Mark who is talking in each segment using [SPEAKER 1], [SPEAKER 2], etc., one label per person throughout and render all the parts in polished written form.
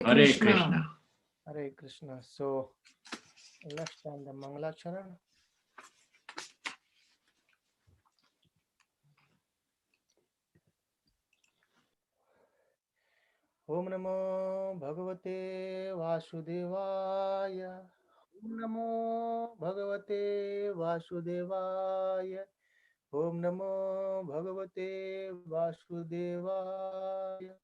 [SPEAKER 1] Hare Krishna.
[SPEAKER 2] Hare Krishna. So let's stand the Mangalacharan. Om Namo Bhagavate Vasudevaya. Om Namo Bhagavate Vasudevaya. Om Namo Bhagavate Vasudevaya.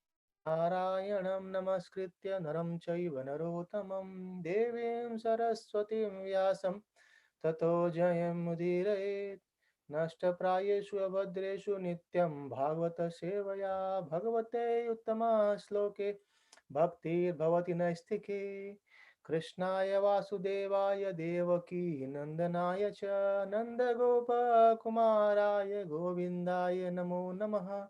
[SPEAKER 2] Narayanam Namaskritya Naram Chaiva Narottamam Devim Saraswatim Vyasam Tato Jayam Mudire Nashtaprayeshu Abhadreshu Nityam Bhagavata Sevaya Bhagavate Uttama Sloke Bhaktir Bhavati Naistike Krishnaya Vasudevaya Devaki Nandanaya Cha Nandagopa Kumaraya Govindaya Namo Namaha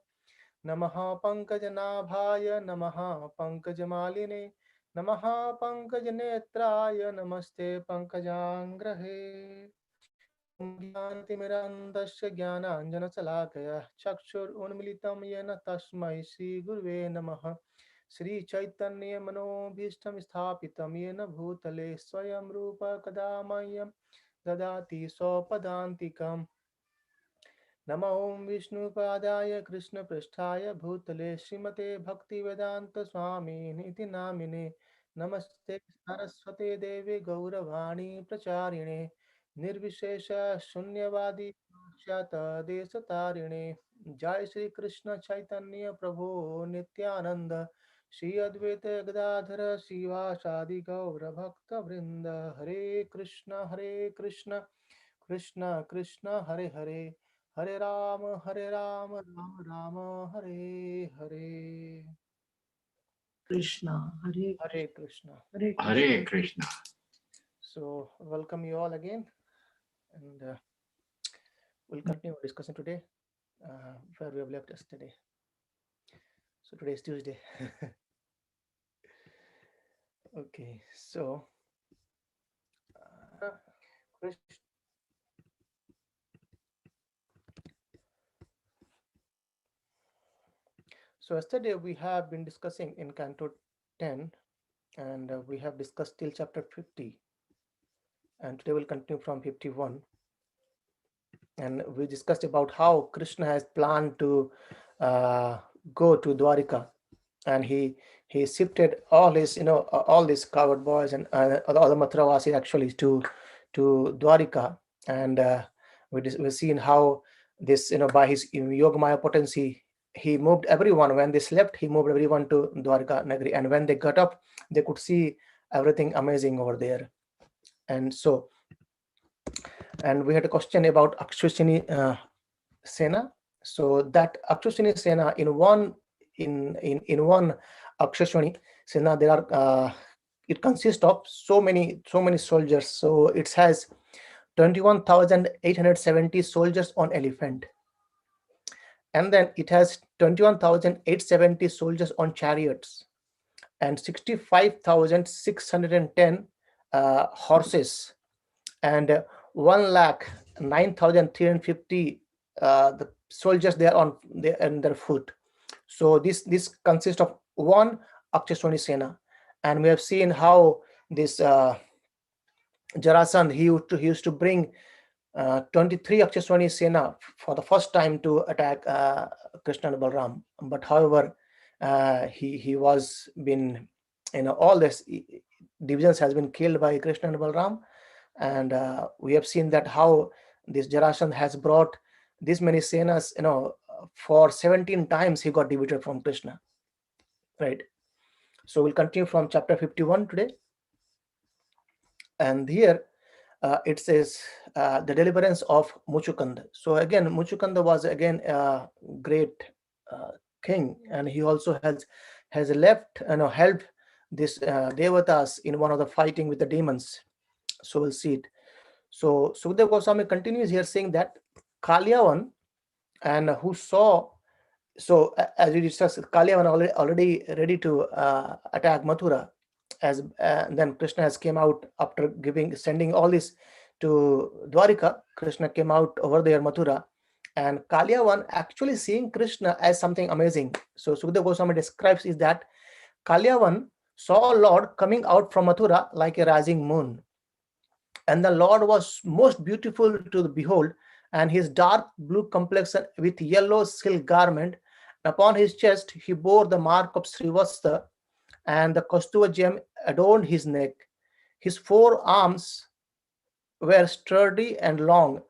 [SPEAKER 2] Namaha Pankajanaභාય Namaः Pankajamaline Namaha Pankajanetraya Namaste Pankajangrahe Om Jnanatimirandasya Jnananjanasalakaya Chakshur Unmilitam Yena Tasmai Shri Gurve Namaha Shri Chaitanya Manobhishtam Sthapitam Yena Bhutale Swayam Rupa Kadamayam Dadati Sopadantikam Nama Om Vishnu Padaya Krishna Pristhaya Bhutale Srimate Bhakti Vedanta Swami Niti Namine Namaste Saraswate Devi Gauravani Pracharine Nirvishesha Shunyavadi Shata Desatarine Jai Shri Krishna Chaitanya Prabhu Nityananda Shri Advaita Gadadhara Shiva Shadi Gaura Bhakta Vrinda Hare Krishna Krishna Krishna Hare Hare Hare Rama, Rama Rama, Hare Hare.
[SPEAKER 1] Krishna.
[SPEAKER 2] Hare Krishna.
[SPEAKER 1] Hare Krishna.
[SPEAKER 2] So, welcome you all again, and we'll continue our discussion today where we have left yesterday. So, today is Tuesday. Okay, so Krish- so yesterday we have been discussing in Canto 10, and we have discussed till chapter 50, and today we'll continue from 51. And we discussed about how Krishna has planned to uh, go to Dwarika, and he shifted all his all these coward boys and all the Mathuravasis actually to Dwarika, and we've seen how this by his Yogamaya potency he moved everyone. When they slept, he moved everyone to Dwarika Nagari, and when they got up, they could see everything amazing over there. And so, and we had a question about Akshashini Sena. So that Akshashini Sena in one Akshashini Sena there are it consists of so many soldiers. So it has 21,870 soldiers on elephant, and then it has 21,870 soldiers on chariots, and 65,610 horses, and 1,09,350 the soldiers there on their foot. So this consists of one Akshashwani Sena, and we have seen how this Jarasandh he used to bring 23 Akshashwani Sena for the first time to attack Krishna and Balaram. But however, he was been all this divisions has been killed by Krishna and Balaram, and we have seen that how this Jarasandh has brought this many Senas. For 17 times he got defeated from Krishna. Right. So we'll continue from chapter 51 today, and here it says the deliverance of Mucukunda. So again, Mucukunda was again a great king, and he also has left helped this devatas in one of the fighting with the demons. So we'll see it. So Sukadeva Goswami continues here saying that Kālayavana, and who saw, so as we discussed, Kālayavana already ready to attack Mathura, as then Krishna has came out after sending all this to Dwarika. Krishna came out over there Mathura, and Kālayavana actually seeing Krishna as something amazing. So Sukadeva Goswami describes is that Kālayavana saw Lord coming out from Mathura like a rising moon. And the Lord was most beautiful to behold, and his dark blue complexion with yellow silk garment. Upon his chest he bore the mark of Srivastha, and the Kaustubha gem adorned his neck. His forearms were sturdy and long.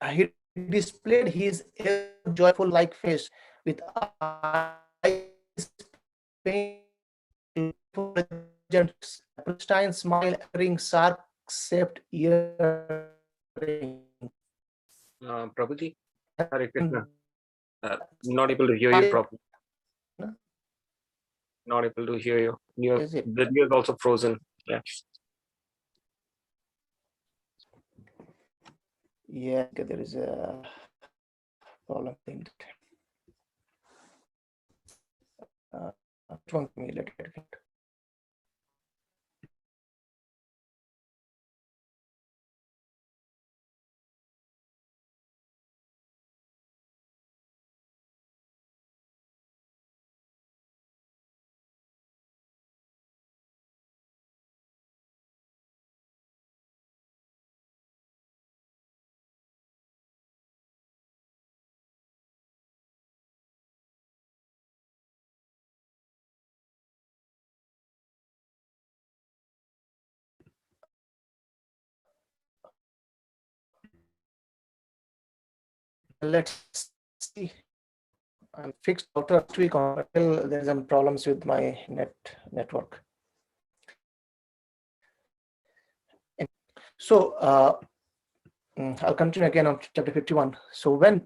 [SPEAKER 2] He displayed his ever joyful like face with eyes pristine smile wearing shark-shaped earrings.
[SPEAKER 3] Prabhuji,
[SPEAKER 2] And
[SPEAKER 3] Hare Krishna. Not able to hear you properly. Not able to hear you.
[SPEAKER 2] Is it?
[SPEAKER 3] The video is also frozen. Yeah.
[SPEAKER 2] Yeah, there is a problem thing. One minute, let it get. Let's see. I'm fixed after 2 weeks, until there's some problems with my network. So I'll continue again on chapter 51. So when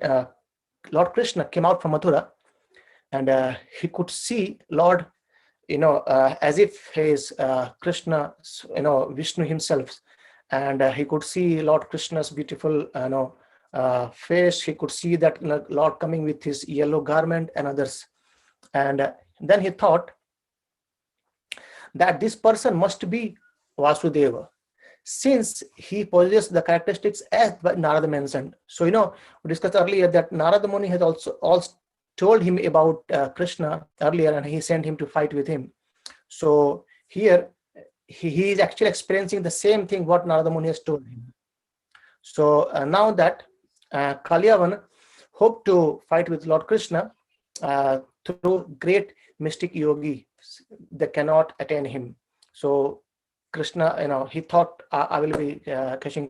[SPEAKER 2] Lord Krishna came out from Mathura, and he could see Lord, as if he is Krishna, Vishnu himself, and he could see Lord Krishna's beautiful, face. He could see that Lord coming with his yellow garment and others, and then he thought that this person must be Vasudeva, since he possesses the characteristics as Narada mentioned. So, we discussed earlier that Narada Muni had also told him about Krishna earlier, and he sent him to fight with him. So here he is actually experiencing the same thing what Narada Muni has told him. So now that Kālayavana hoped to fight with Lord Krishna through great mystic yogi, they cannot attain him. So Krishna, he thought, I will be catching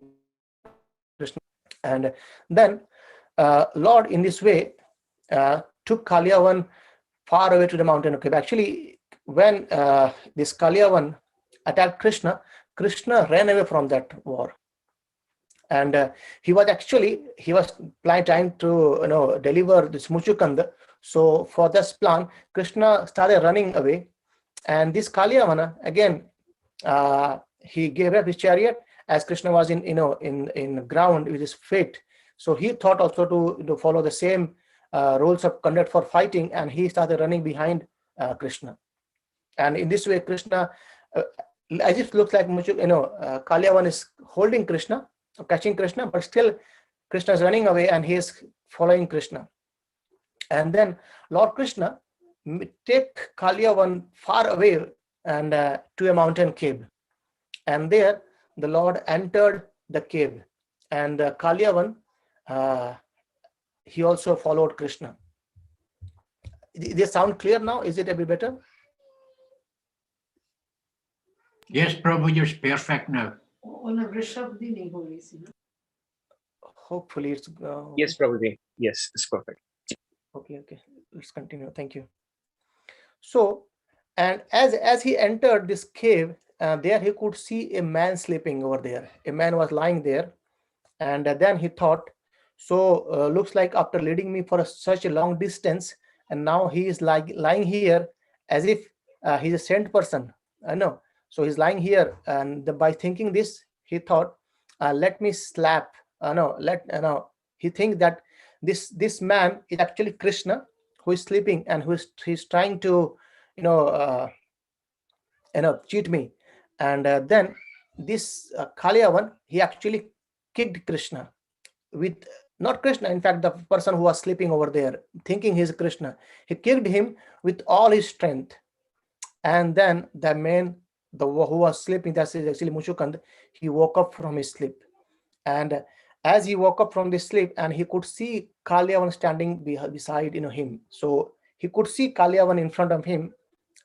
[SPEAKER 2] Krishna. And then Lord in this way took Kālayavana far away to the mountain of cave. Actually, when this Kālayavana attacked Krishna, Krishna ran away from that war. And he was trying to deliver this Mucukunda. So for this plan, Krishna started running away, and this Kālayavana again he gave up his chariot as Krishna was in ground with his feet. So he thought also to follow the same rules of conduct for fighting, and he started running behind Krishna. And in this way, Krishna, as it looks like Kālayavana is holding Krishna, catching Krishna, but still Krishna is running away and he is following Krishna. And then Lord Krishna take Kālayavana far away and to a mountain cave, and there the Lord entered the cave, and Kālayavana he also followed Krishna. They sound clear now? Is it a bit better?
[SPEAKER 1] Yes, Prabhu, you're perfect now.
[SPEAKER 2] Hopefully it's
[SPEAKER 3] Yes, Prabhuji. Yes, it's perfect.
[SPEAKER 2] Okay, let's continue. Thank you. So, and as he entered this cave, there he could see a man sleeping over there. A man was lying there, and then he thought, so looks like after leading me for such a long distance, and now he is lying here as if he's a sent person. I know. So he's lying here, and by thinking this, he thought, let me slap. He thinks that this man is actually Krishna, who is sleeping and he's trying to cheat me. And then this Kālayavana, he actually kicked Krishna with, not Krishna, in fact the person who was sleeping over there thinking he's Krishna, he kicked him with all his strength. And then the man, who was sleeping, that's actually Mucukunda, he woke up from his sleep. And as he woke up from the sleep, and he could see Kālayavana standing beside him. So he could see Kālayavana in front of him.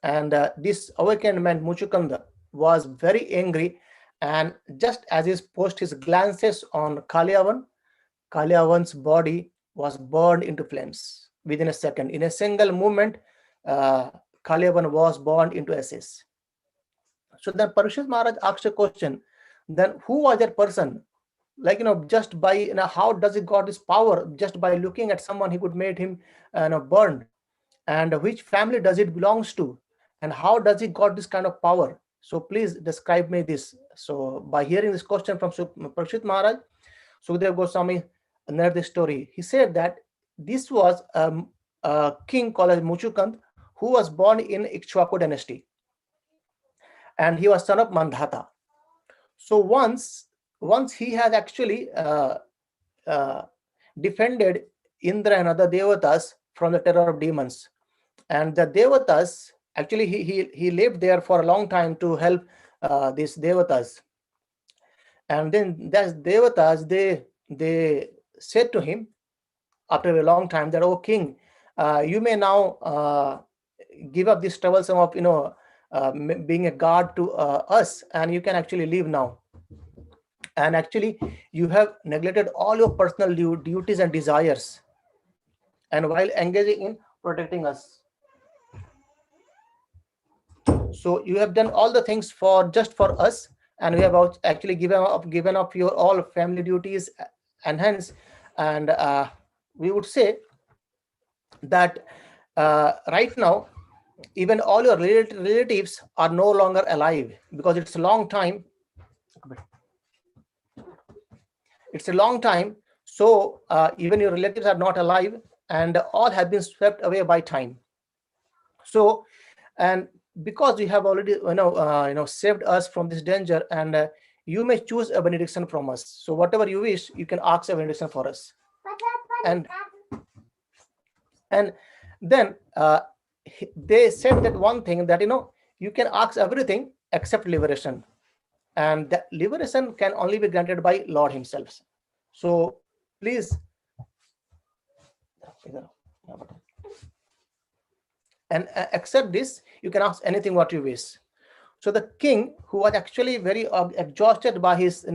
[SPEAKER 2] And this awakened man, Mucukunda, was very angry. And just as he post his glances on Kālayavana's body was burned into flames within a second. In a single moment, Kālayavana was burned into ashes. So then Parikshit Maharaj asked a question, then who was that person? Like, just by, how does he got this power? Just by looking at someone, he could make him burned. And which family does it belongs to? And how does he got this kind of power? So please describe me this. So by hearing this question from Parikshit Maharaj, Sukadeva Goswami narrated the story. He said that this was a king called as Mucukunda, who was born in Ikshwaku dynasty. And he was son of Mandhata. So once he had actually defended Indra and other devatas from the terror of demons. And the devatas, actually he lived there for a long time to help these devatas. And then those devatas, they said to him after a long time that, "Oh king, you may now give up this troublesome of being a guard to us, and you can actually leave now. And actually you have neglected all your personal duties and desires, and while engaging in protecting us. So you have done all the things just for us, and we have actually given up your all family duties, and hence, and we would say that right now even all your relatives are no longer alive, because it's a long time. So even your relatives are not alive, and all have been swept away by time. So, and because you have already saved us from this danger, and you may choose a benediction from us. So whatever you wish, you can ask a benediction for us. And then they said that one thing, that you can ask everything except liberation, and that liberation can only be granted by Lord himself. So please, and accept this, you can ask anything what you wish. So the king, who was actually very exhausted by his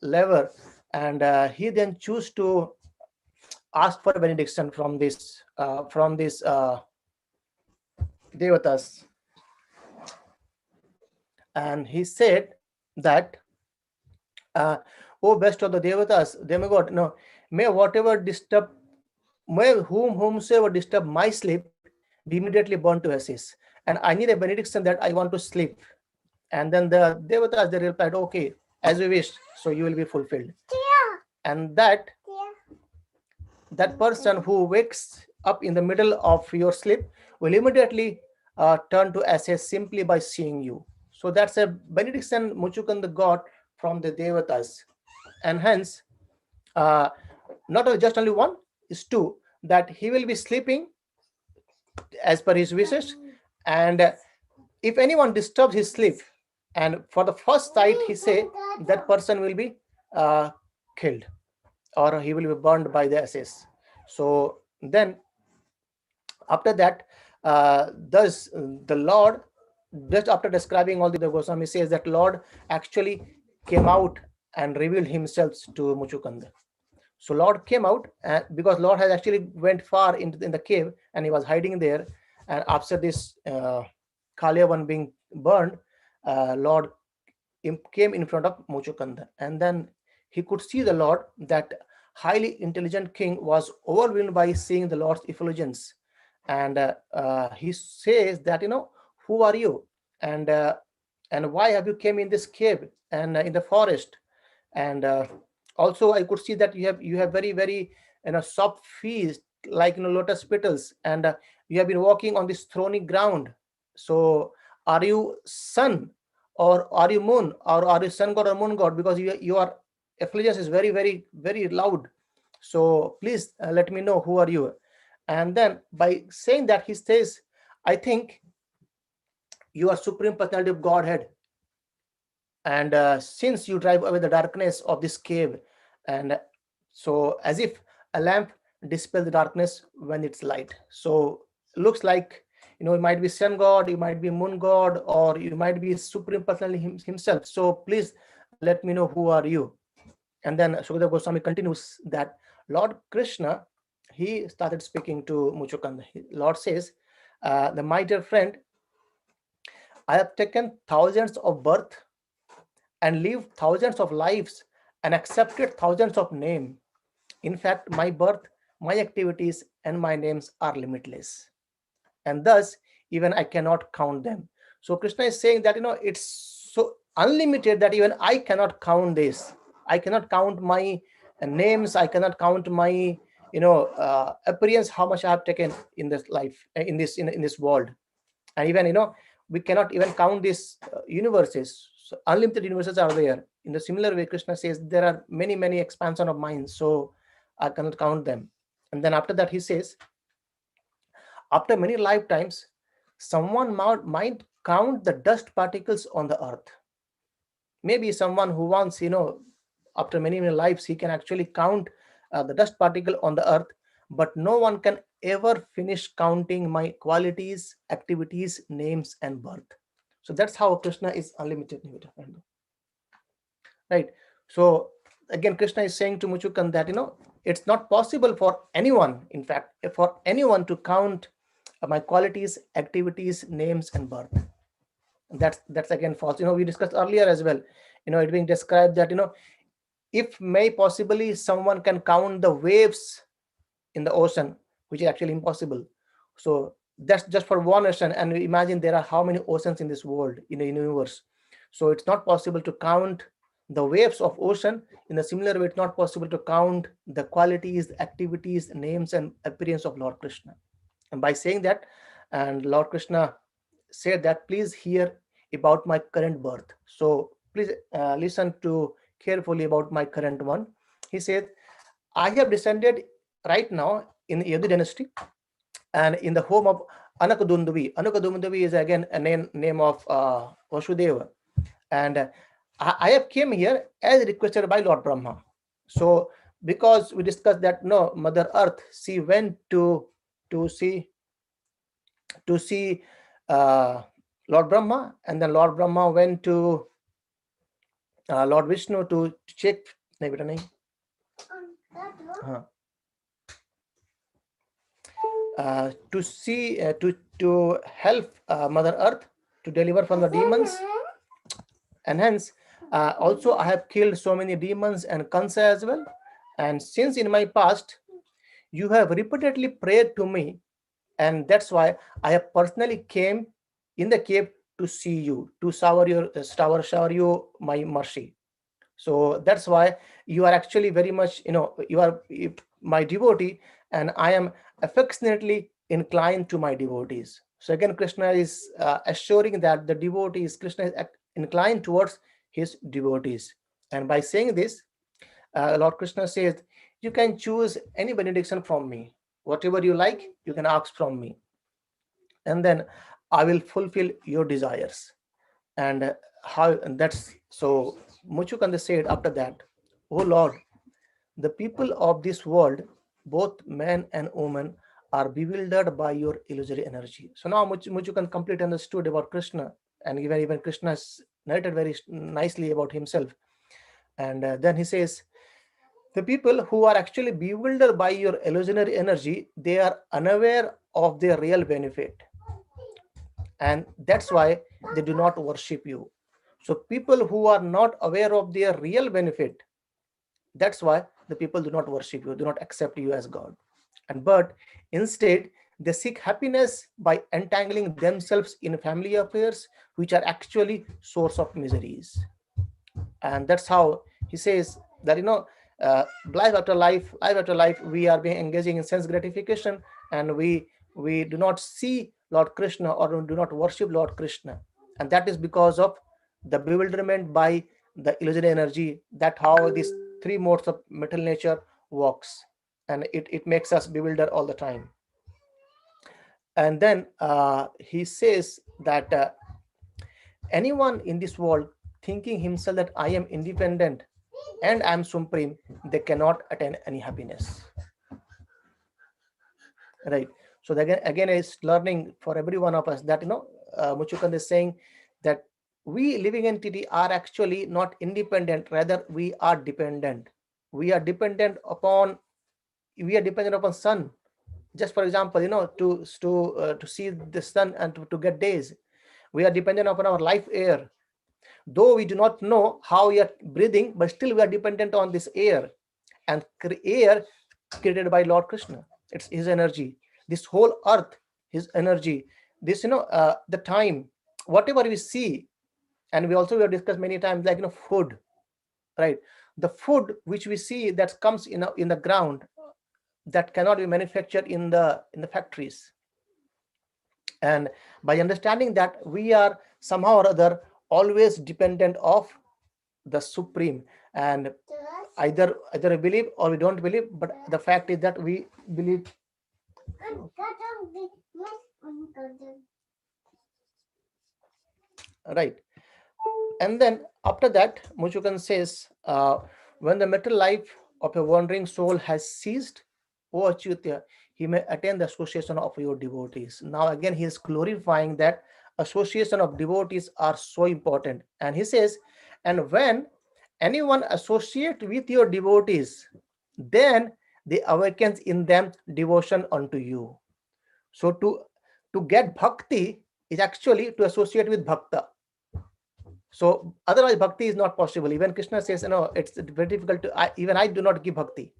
[SPEAKER 2] labor, and he then chose to ask for a benediction from this devatas. And he said that, "Oh best of the devatas, demigod, may whomsoever disturb my sleep be immediately burned to ashes, and I need a benediction that I want to sleep." And then the devatas, they replied, "Okay, as you wish, so you will be fulfilled." And that person who wakes up in the middle of your sleep will immediately turn to ashes simply by seeing you. So that's a benediction Mucukunda got from the devatas. And hence, not just only one, is two, that he will be sleeping as per his wishes, and if anyone disturbs his sleep, and for the first sight, he say that person will be killed, or he will be burned by the ashes. So then after that, thus the Lord, just after describing all the Goswami says that Lord actually came out and revealed himself to Mucukunda. So Lord came out, because Lord has actually went far in the cave, and he was hiding there. And after this Kālayavana being burned, Lord came in front of Mucukunda, and then he could see the Lord. That highly intelligent king was overwhelmed by seeing the Lord's effulgence, and he says that, "Who are you, and why have you came in this cave and in the forest?" And also I could see that you have very, very soft feet, like lotus petals, and you have been walking on this thorny ground. So are you sun, or are you moon, or are you sun god or moon god? Because your effulgence is very, very, very loud. So please let me know, who are you? And then by saying that, he says, "I think you are Supreme Personality of Godhead. And since you drive away the darkness of this cave, and so as if a lamp dispels the darkness when it's light. So looks like, you might be sun god, you might be moon god, or you might be Supreme Personality himself. So please let me know who are you. And then Sukadeva Goswami continues that Lord Krishna, he started speaking to Mucukunda. Lord says, my dear friend, I have taken thousands of births and lived thousands of lives and accepted thousands of names. In fact, my birth, my activities, and my names are limitless. And thus, even I cannot count them. So Krishna is saying that, it's so unlimited that even I cannot count this. I cannot count my names. I cannot count my, appearance, how much I have taken in this life, in this world. And even, we cannot even count these universes. So unlimited universes are there. In the similar way, Krishna says there are many, many expansion of minds, so I cannot count them. And then after that, he says, after many lifetimes, someone might count the dust particles on the earth. Maybe someone who wants, after many, many lives, he can actually count the dust particle on the earth, but no one can ever finish counting my qualities, activities, names, and birth. So that's how Krishna is unlimited. Right. So again, Krishna is saying to Mucukunda that, it's not possible for anyone, in fact, for anyone to count my qualities, activities, names, and birth. That's again false. We discussed earlier as well. It being described that, if may possibly someone can count the waves in the ocean, which is actually impossible. So that's just for one ocean, and imagine there are how many oceans in this world, in the universe. So it's not possible to count the waves of ocean. In a similar way, it's not possible to count the qualities, activities, names, and appearance of Lord Krishna. And by saying that, and Lord Krishna said that, please hear about my current birth. So please listen to carefully about my current one. He said, I have descended right now in the Yadu dynasty and in the home of Anakadundavi. Anakadundavi is again a name of Vasudeva. And I have came here as requested by Lord Brahma. So because we discussed that, no, Mother Earth, she went to see Lord Brahma, and then Lord Brahma went to Lord Vishnu to check to see to help Mother Earth to deliver from the demons. And hence also I have killed so many demons and Kansa as well. And since in my past you have repeatedly prayed to me, and that's why I have personally came in the cave to see you, to shower you my mercy. So that's why you are actually very much, you are my devotee, and I am affectionately inclined to my devotees. So again, Krishna is assuring that the devotees, Krishna is inclined towards his devotees. And by saying this, Lord Krishna says, you can choose any benediction from me. Whatever you like, you can ask from me. And then I will fulfill your desires. And that's so Mucukunda said after that, oh Lord, the people of this world, both men and women, are bewildered by your illusory energy. So now Mucukunda completely understood about Krishna, and even Krishna has narrated very nicely about himself. And then he says, the people who are actually bewildered by your illusionary energy, they are unaware of their real benefit. And that's why they do not worship you. So people who are not aware of their real benefit, that's why the people do not worship you, do not accept you as God. But instead, they seek happiness by entangling themselves in family affairs, which are actually source of miseries. And that's how he says that, life after life, we are being engaging in sense gratification, and we do not see Lord Krishna or do not worship Lord Krishna. And that is because of the bewilderment by the illusory energy, that how these three modes of material nature works, and it makes us bewildered all the time. And then he says that anyone in this world thinking himself that I am independent and I am supreme, they cannot attain any happiness. Right. So again is learning for every one of us that Mucukunda is saying that we living entity are actually not independent, rather we are dependent. We are dependent upon sun. Just for example, to see the sun and to get days, we are dependent upon our life air. Though we do not know how we are breathing, but still we are dependent on this air, and air created by Lord Krishna. It's his energy. This whole earth, his energy. This the time, whatever we see, and we have discussed many times, like food, right? The food which we see that comes in the ground, that cannot be manufactured in the factories. And by understanding that we are somehow or other always dependent of the supreme, and either we believe or we don't believe, but the fact is that we believe. Right. And then after that, Mucukunda says, when the material life of a wandering soul has ceased, O Achyutya, he may attain the association of your devotees. Now again, he is glorifying that association of devotees are so important. And he says, and when anyone associate with your devotees, then they awakens in them devotion unto you. So to get bhakti is actually to associate with bhakta. So otherwise bhakti is not possible. Even Krishna says, it's very difficult to, even I do not give bhakti.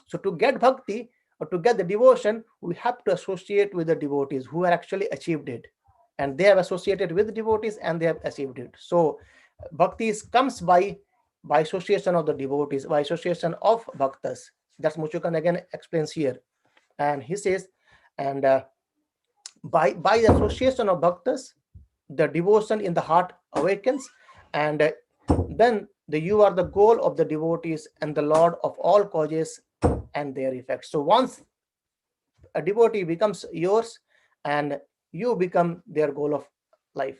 [SPEAKER 2] So to get bhakti or to get the devotion, we have to associate with the devotees who have actually achieved it. And they have associated with the devotees and they have achieved it. So bhakti comes by association of the devotees, by association of bhaktas. That's Mucukunda again explains here. And he says, and by the association of bhaktas, the devotion in the heart awakens, and then you are the goal of the devotees and the Lord of all causes and their effects. So once a devotee becomes yours, and you become their goal of life,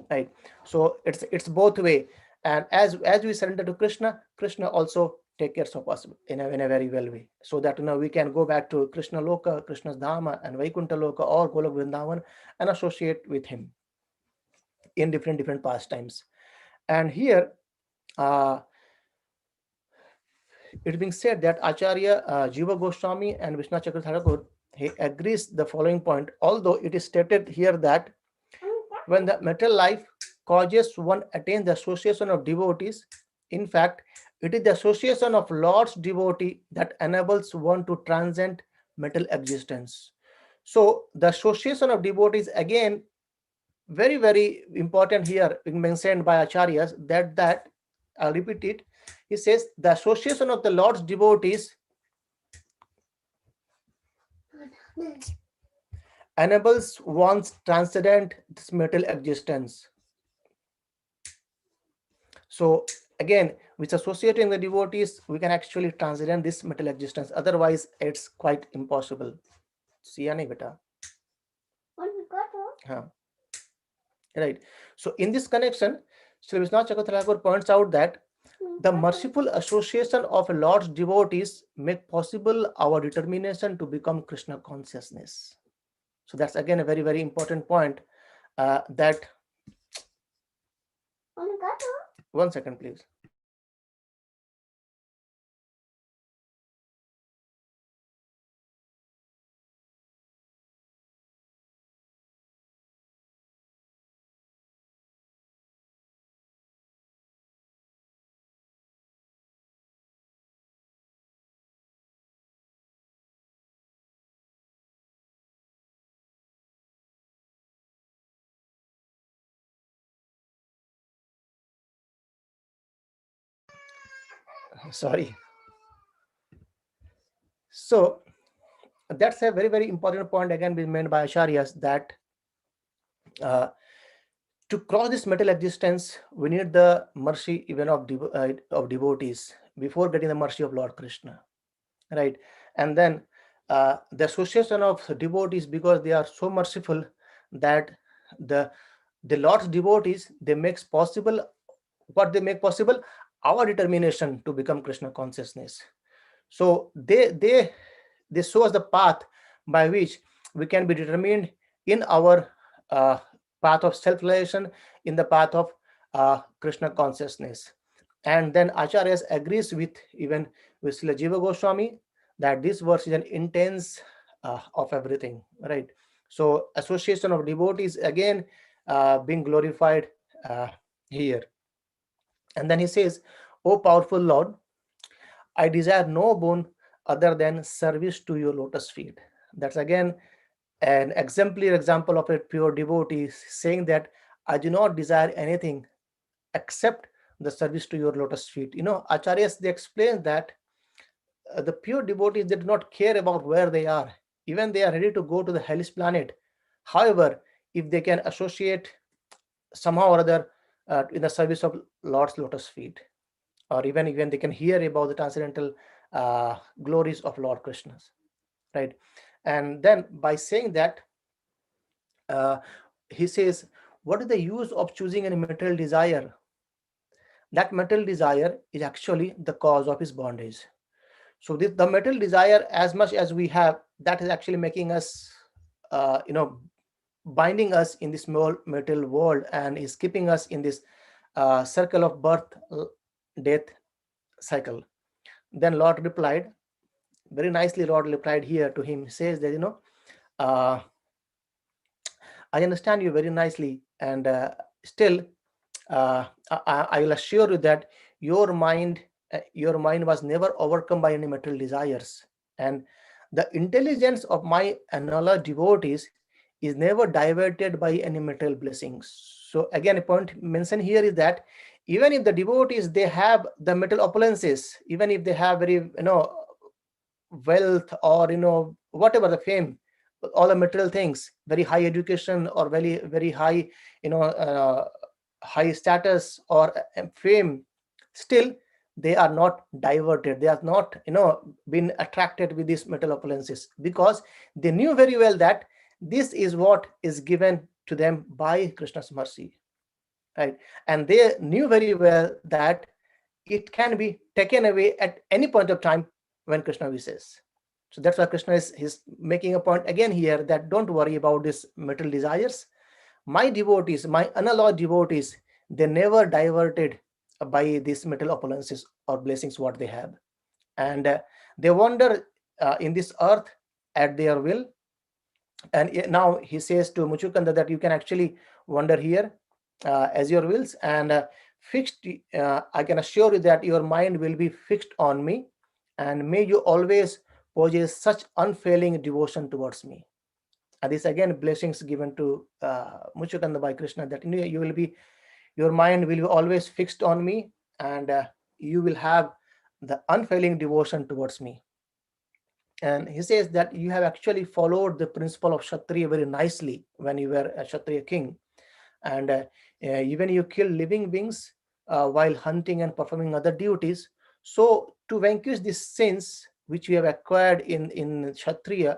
[SPEAKER 2] right? So it's both way. And as we surrender to Krishna, Krishna also take care of us in a very well way, so that we can go back to Krishna Loka, Krishna's Dhama and Vaikuntha Loka or Golok Vrindavan and associate with him in different pastimes. And here it's being said that Acharya Jiva Goswami and Vishnu Chakravarti, he agrees the following point, although it is stated here that when the material life causes one attain the association of devotees, in fact, it is the association of Lord's devotee that enables one to transcend material existence. So the association of devotees, again, very important here, being mentioned by Acharyas, that I'll repeat it. He says the association of the Lord's devotees enables one's transcendent this material existence. So again, with associating the devotees, we can actually transcend this material existence. Otherwise, it's quite impossible. Siya beta. Right. So in this connection, Sri Vishnu Chakravarti points out that the merciful association of a Lord's devotees make possible our determination to become Krishna consciousness. So that's again a very important point. That 1 second, please. Sorry. So that's a very important point again being made by Acharyas, that to cross this material existence, we need the mercy even of devotees before getting the mercy of Lord Krishna, right? And then the association of devotees, because they are so merciful that the the Lord's devotees, they make possible what they make possible, our determination to become Krishna consciousness. So they show us the path by which we can be determined in our uh, path of self-realization, in the path of Krishna consciousness. And then Acharya agrees with even with Srila Jiva Goswami that this verse is an intense of everything, right? So association of devotees again being glorified here. And then he says, "O powerful Lord, I desire no boon other than service to your lotus feet." That's again an exemplary example of a pure devotee saying that I do not desire anything except the service to your lotus feet. Acharyas, they explain that the pure devotees, they do not care about where they are. Even they are ready to go to the hellish planet. However, if they can associate somehow or other in the service of Lord's lotus feet, or even they can hear about the transcendental glories of Lord Krishna's, right? And then by saying that, uh, he says, what is the use of choosing any material desire? That material desire is actually the cause of his bondage. So the material desire, as much as we have, that is actually making us, binding us in this small material world, and is keeping us in this circle of birth, death cycle. Then Lord replied, very nicely, Lord replied here to him, says that, uh, I understand you very nicely, and still, I will assure you that your mind was never overcome by any material desires, and the intelligence of my annular devotees is never diverted by any material blessings. So again, a point mentioned here is that even if the devotees, they have the material opulences, even if they have very wealth, or whatever the fame, all the material things, very high education, or very very high, high status, or fame, still they are not diverted, they are not been attracted with these material opulences, because they knew very well that this is what is given to them by Krishna's mercy, right? And they knew very well that it can be taken away at any point of time when Krishna wishes. So that's why Krishna is making a point again here, that don't worry about these material desires. My devotees, my unalloyed devotees, they never diverted by these material opulences or blessings what they have. And they wander in this earth at their will. And now he says to Mucukunda that you can actually wander here as your wills, and fixed, I can assure you that your mind will be fixed on me, and may you always possess such unfailing devotion towards me. And this again blessings given to Mucukunda by Krishna, that you will be, your mind will be always fixed on me, and you will have the unfailing devotion towards me. And he says that you have actually followed the principle of Kshatriya very nicely when you were a Kshatriya king, and even you kill living beings while hunting and performing other duties. So to vanquish these sins which you have acquired in Kshatriya,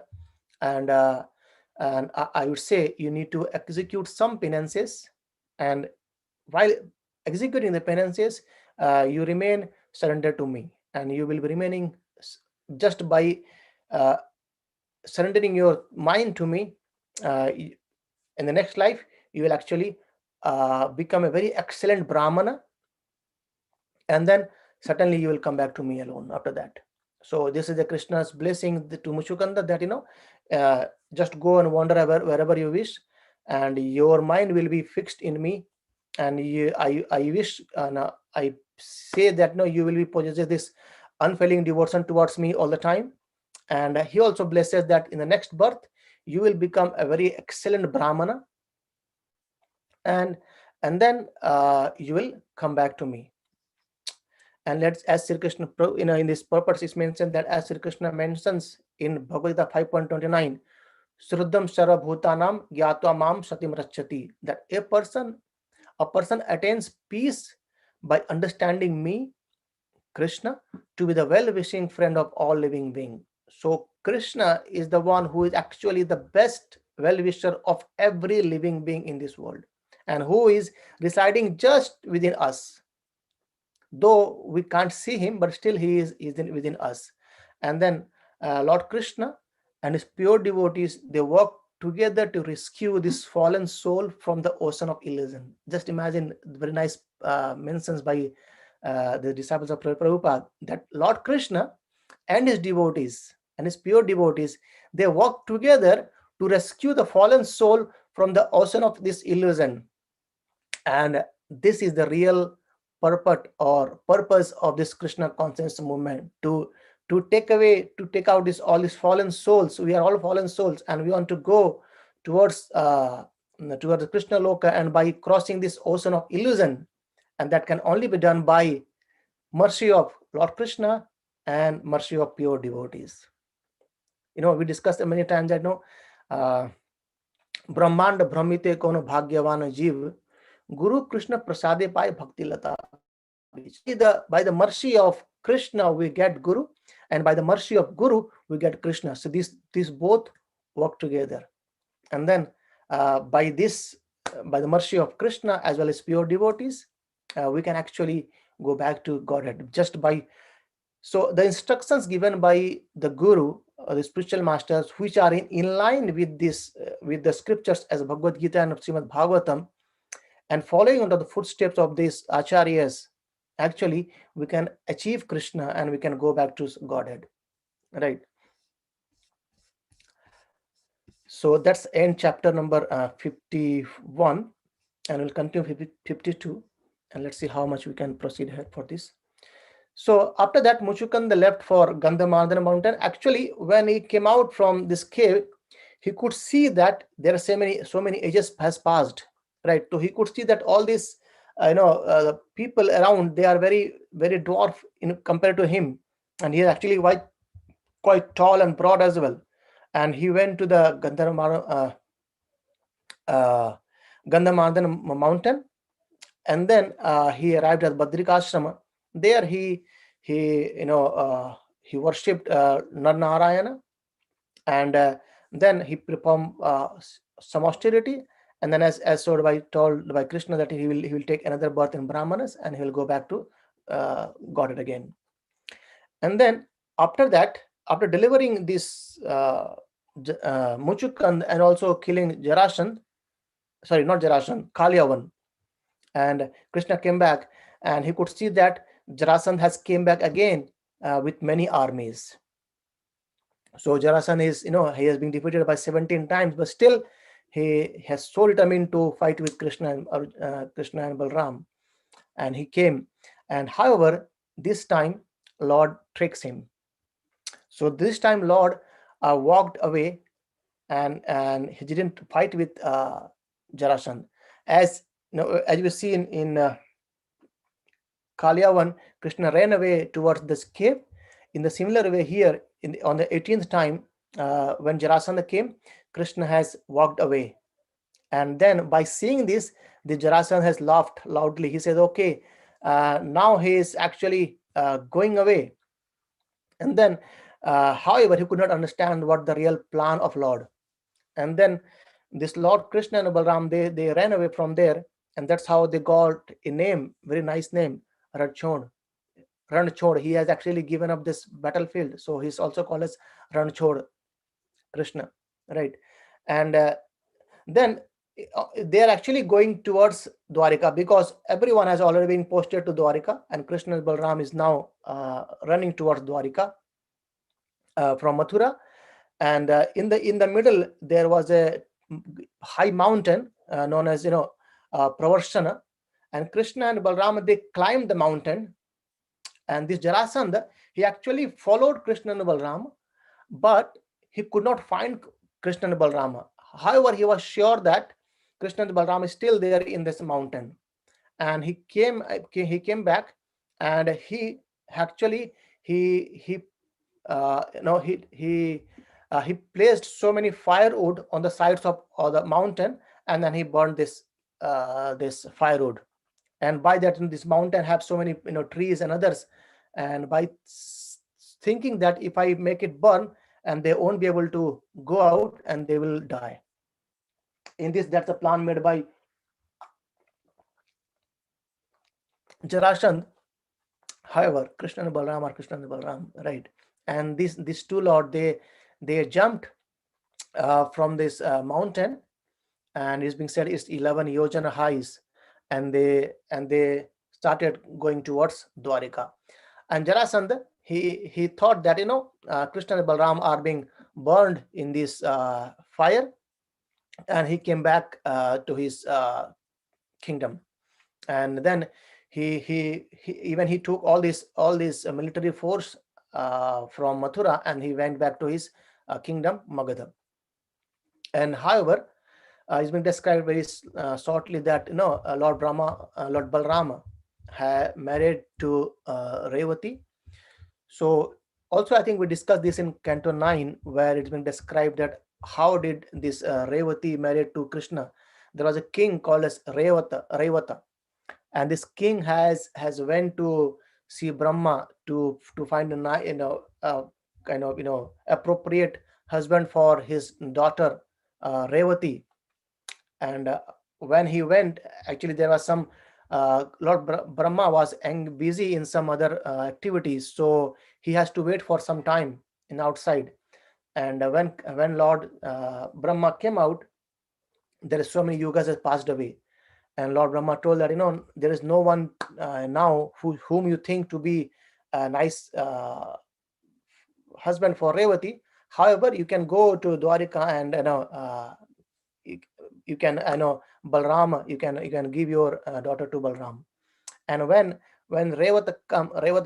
[SPEAKER 2] and I would say you need to execute some penances, and while executing the penances, you remain surrendered to me, and you will be remaining just by uh, surrendering your mind to me. In the next life, you will actually become a very excellent brāhmaṇa, and then certainly you will come back to me alone after that. So this is the Krishna's blessing to Mucukunda, that just go and wander wherever you wish, and your mind will be fixed in me, and I wish, I say that no, you will be possessing this unfailing devotion towards me all the time. And he also blesses that in the next birth you will become a very excellent brāhmana, and then you will come back to me. And let's, as Sri Krishna, in this purpose is mentioned that as Sri Krishna mentions in Bhagavad Gita 5.29, Sruddham Sarva Bhutanam Gyatva Mam Satim Rachati, that a person attains peace by understanding me, Krishna, to be the well-wishing friend of all living beings. So Krishna is the one who is actually the best well-wisher of every living being in this world. and who is residing just within us. Though we can't see him, but still he is within us. And then Lord Krishna and his pure devotees, they work together to rescue this fallen soul from the ocean of illusion. Just imagine, very nice mentions by the disciples of Prabhupada, that Lord Krishna and his devotees and his pure devotees, they work together to rescue the fallen soul from the ocean of this illusion. And this is the real purpose of this Krishna consciousness movement, to take out all these fallen souls. We are all fallen souls, and we want to go towards the Krishna Loka, and by crossing this ocean of illusion, and that can only be done by mercy of Lord Krishna and mercy of pure devotees. We discussed many times that ब्रह्मांड भ्रमिते कोनो भाग्यवान जीव Guru Krishna prasade pai bhakti lata. By the mercy of Krishna we get Guru, and by the mercy of Guru we get Krishna. So these both work together. And then by the mercy of Krishna as well as pure devotees, we can actually go back to Godhead just by. So the instructions given by the Guru, the spiritual masters, which are in line with with the scriptures as Bhagavad Gita and Srimad Bhagavatam, and following under the footsteps of these acharyas, actually we can achieve Krishna and we can go back to Godhead, right? So that's end chapter number 51, and we'll continue 52, and let's see how much we can proceed ahead for this. So after that, Mucukunda left for Gandhamadana mountain. Actually, when he came out from this cave, he could see that there are so many ages has passed, right? So he could see that all these the people around, they are very, very dwarf compared to him, and he is actually quite tall and broad as well. And he went to the Gandhamadana mountain, and then he arrived at Badrikashrama. There he worshipped Narayana, and then he performed some austerity, and then as told by Krishna, that he will take another birth in Brahmanas, and he will go back to Godhead again. And then after that, after delivering this Mucukunda and also killing Kālayavana, and Krishna came back, and he could see that Jarasandha has came back again with many armies. So Jarasandha is, he has been defeated by 17 times, but still he has so determined to fight with Krishna and Balarāma, and he came. And however, this time Lord tricks him. So this time Lord walked away, and he didn't fight with Jarasandha. As we see in Kālayavana, Krishna ran away towards this cave. In the similar way here, on the 18th time, when Jarasandha came, Krishna has walked away. And then by seeing this, the Jarasandha has laughed loudly. He said, okay, now he is actually going away. And then, however, he could not understand what the real plan of Lord. And then this Lord Krishna and Balarāma, they ran away from there, and that's how they got a name, very nice name, Ranchod. He has actually given up this battlefield, so he's also called as Ranchod Krishna, right? And then they are actually going towards Dvārakā, because everyone has already been posted to Dvārakā, and Krishna and Balarāma is now running towards Dvārakā from Mathura. And in the middle there was a high mountain known as Pravarshana, and Krishna and Balarāma, they climbed the mountain. And this Jarasandha, he actually followed Krishna and Balarāma, but he could not find Krishna and Balarāma. However, he was sure that Krishna and Balarāma is still there in this mountain, and he came back, and he actually he placed so many firewood on the sides of the mountain, and then he burned this firewood. And by that, this mountain have so many trees and others, and by thinking that if I make it burn, and they won't be able to go out and they will die. In this, that's a plan made by Jarasandha. However, Krishna and Balarāma are Krishna and Balarāma, right? And these two lord, they jumped from this mountain, and it's being said it's 11 yojana highs, and they started going towards Dvārakā. And Jarasandha, he thought that Krishna and Balarāma are being burned in this fire, and he came back to his kingdom. And then he even he took all this military force from Mathura, and he went back to his kingdom Magadha. And however, it's been described very shortly that Lord Balarāma had married to Revati. So also I think we discussed this in Canto 9, where it's been described that how did this Revati married to Krishna. There was a king called as Revata, and this king has went to see Brahma to find a appropriate husband for his daughter Revati. And when he went, actually there was some Lord Brahma was busy in some other activities, so he has to wait for some time in outside. And when Lord Brahma came out, there is so many yugas has passed away, and Lord Brahma told that there is no one now whom you think to be a nice husband for Revati. However, you can go to Dvārakā, and you can Balarāma, you can give your daughter to Balarāma. And when Revata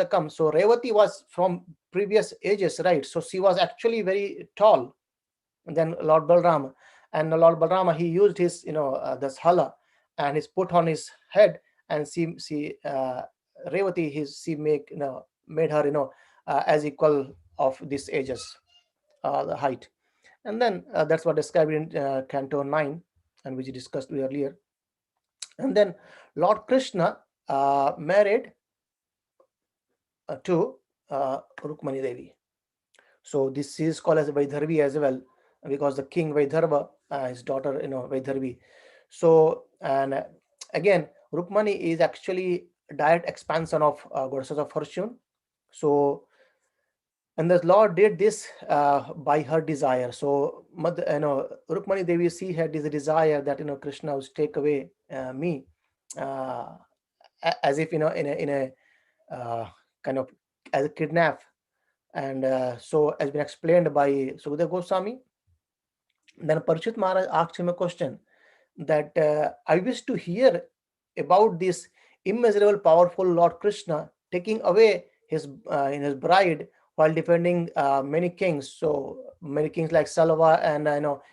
[SPEAKER 2] comes, so Revati was from previous ages, right? So she was actually very tall than Lord Balarāma. And Lord Balarāma, he used his this hala, and he's put on his head, and she Revati, she made her as equal of these ages, the height. And then that's what described in Canto 9, and which we discussed earlier. And then Lord Kṛṣṇa married to Rukmiṇī Devi. So this is called as Vaidharvi as well, because the king Vaidharva, his daughter Vaidharvi. So, and again, Rukmiṇī is actually a direct expansion of goddesses of fortune. So, and the Lord did this by her desire. So Rukmiṇī Devi, she had this desire that Krishna would take away me, as if in a kind of as a kidnap. And so as been explained by Sukadeva Goswami, then Parikshit Maharaj asked him a question that I wish to hear about this immeasurable powerful Lord Krishna taking away his bride while defending many kings. So many kings like Salva, and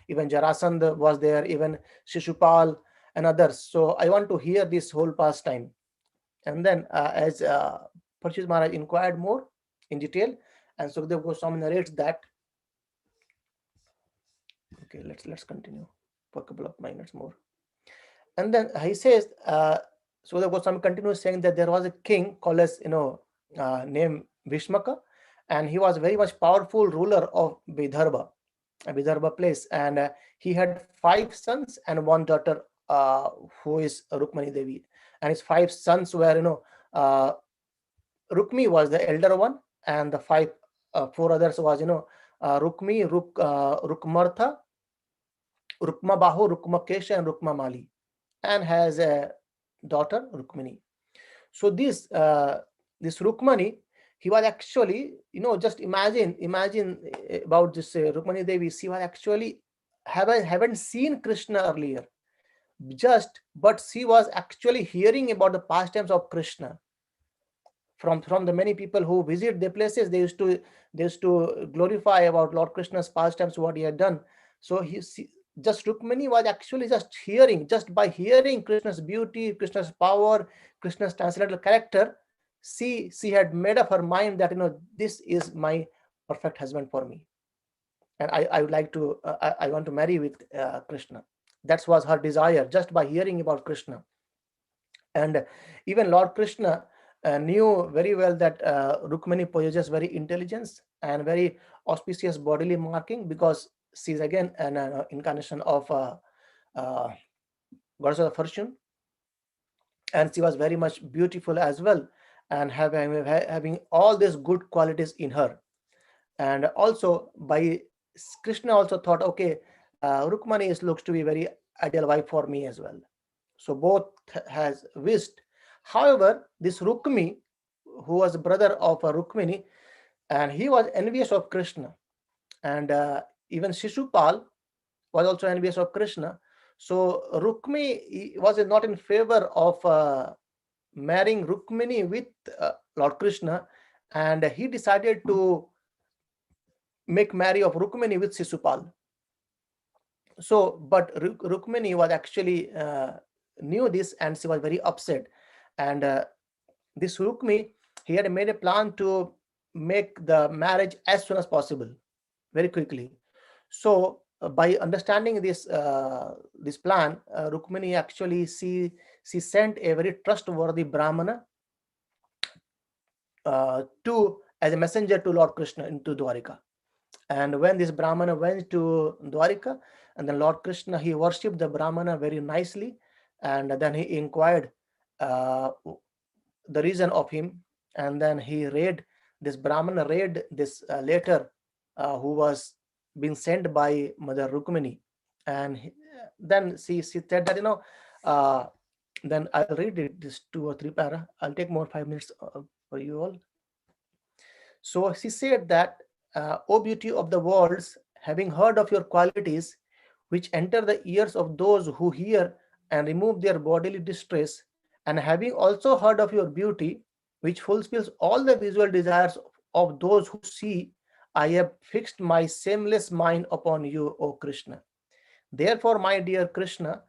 [SPEAKER 2] even Jarasandha was there, even Shishupal and others. So I want to hear this whole pastime. And then as Parikshit Maharaj inquired more in detail, and Sukadeva Goswami narrates that. Okay, let's continue for a couple of minutes more. And then he says, Sukadeva Goswami continues saying that there was a king called as named Bhishmaka, and he was very much powerful ruler of Vidarbha place, and he had 5 sons and 1 daughter who is Rukmiṇī Devi. And his 5 sons were Rukmi was the elder one, and the 4 others was Rukmi, Rukmartha, Rukmabahu, Rukmakesha, and Rukmamali, and has a daughter Rukmiṇī. So this Rukmiṇī, he was actually just imagine about this Rukmiṇī Devi. She was actually haven't seen Krishna earlier, but she was actually hearing about the pastimes of Krishna from the many people who visit the places. They used to glorify about Lord Krishna's pastimes, what he had done. So Rukmiṇī was actually just by hearing Krishna's beauty, Krishna's power, Krishna's transcendental character, she had made up her mind that this is my perfect husband for me, and I would like to I want to marry with Krishna. That was her desire, just by hearing about Krishna. And even Lord Krishna knew very well that Rukmiṇī possesses very intelligence and very auspicious bodily marking, because she is again an incarnation of goddess of fortune. and she was very much beautiful as well, and having all these good qualities in her. And also by Krishna also thought, okay, Rukmiṇī looks to be very ideal wife for me as well. So both has wished. However, this Rukmiṇī, who was brother of Rukmiṇī, and he was envious of Krishna, and even Shishupal was also envious of Krishna. So Rukmiṇī was not in favor of marrying Rukmiṇī with Lord Krishna, and he decided to make marry of Rukmiṇī with Shishupal. So, but Rukmiṇī was actually knew this, and she was very upset. And this Rukmiṇī, he had made a plan to make the marriage as soon as possible, very quickly. So by understanding this this plan, Rukmiṇī actually she sent a very trustworthy brāhmaṇa as a messenger to Lord Krishna into Dvārakā. And when this brāhmaṇa went to Dvārakā, and then Lord Krishna, he worshipped the brāhmaṇa very nicely, and then he inquired the reason of him, and then he read, this brāhmaṇa read this letter who was being sent by Mother Rukmiṇī, and then she said that, then I'll read it, this 2 or 3 para. I'll take more 5 minutes for you all. So she said that, O beauty of the worlds, having heard of your qualities, which enter the ears of those who hear and remove their bodily distress, and having also heard of your beauty, which fulfills all the visual desires of those who see, I have fixed my shameless mind upon you, O Krishna. Therefore, my dear Krishna,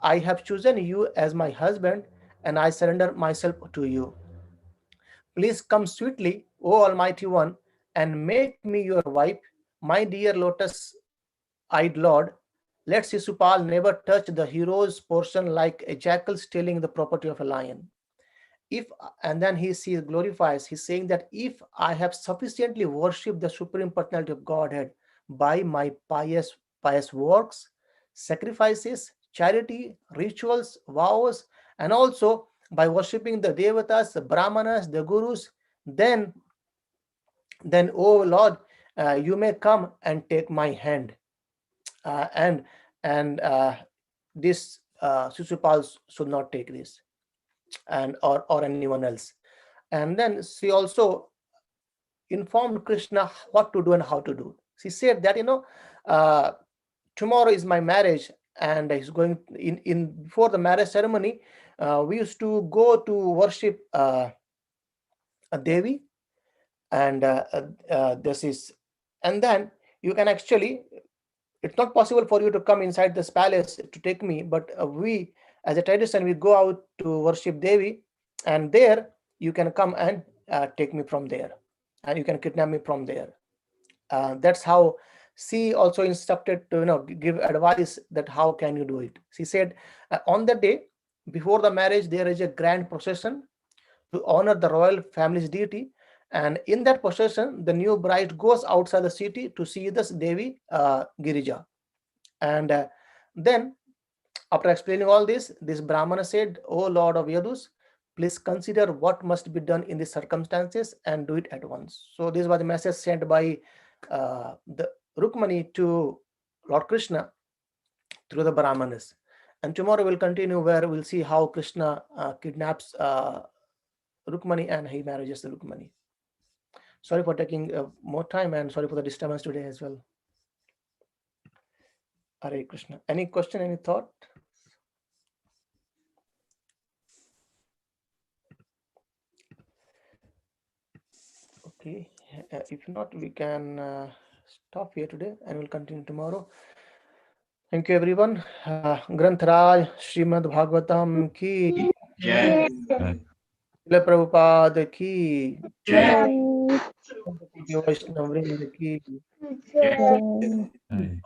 [SPEAKER 2] I have chosen you as my husband, and I surrender myself to you. Please come sweetly, O Almighty One, and make me your wife, my dear lotus-eyed Lord. Let Shishupal never touch the hero's portion like a jackal stealing the property of a lion. And then he glorifies, he's saying that if I have sufficiently worshipped the Supreme Personality of Godhead by my pious works, sacrifices, charity, rituals, vows, and also by worshipping the devatas, the brahmanas, the gurus, then oh Lord, you may come and take my hand. And this Shishupal should not take this, and or anyone else. And then she also informed Krishna what to do and how to do. She said that, tomorrow is my marriage, and he's going in before the marriage ceremony. We used to go to worship a Devi, and this is, and then you can actually, it's not possible for you to come inside this palace to take me, but we, as a tradition, we go out to worship Devi, and there you can come and take me from there, and you can kidnap me from there. That's how she also instructed to give advice that how can you do it. She said, on the day before the marriage, there is a grand procession to honor the royal family's deity, and in that procession, the new bride goes outside the city to see this Devi Girija. And then, after explaining all this brāhmana said, O Lord of Yadus, please consider what must be done in these circumstances and do it at once. So this was the message sent by the Rukmiṇī to Lord Krishna through the brāhmanas. And tomorrow we'll continue, where we'll see how Krishna kidnaps Rukmiṇī and he marries the Rukmiṇī. Sorry for taking more time, and sorry for the disturbance today as well. Hare Krishna. Any question, any thought? Okay, if not, we can stop here today and we'll continue tomorrow. Thank you, everyone. Grantharaj Srimad Bhagavatam ki
[SPEAKER 1] Jai.
[SPEAKER 2] Srila Prabhupada ki
[SPEAKER 1] Jai.
[SPEAKER 2] Vaishnava Vrinda ki
[SPEAKER 1] Jai.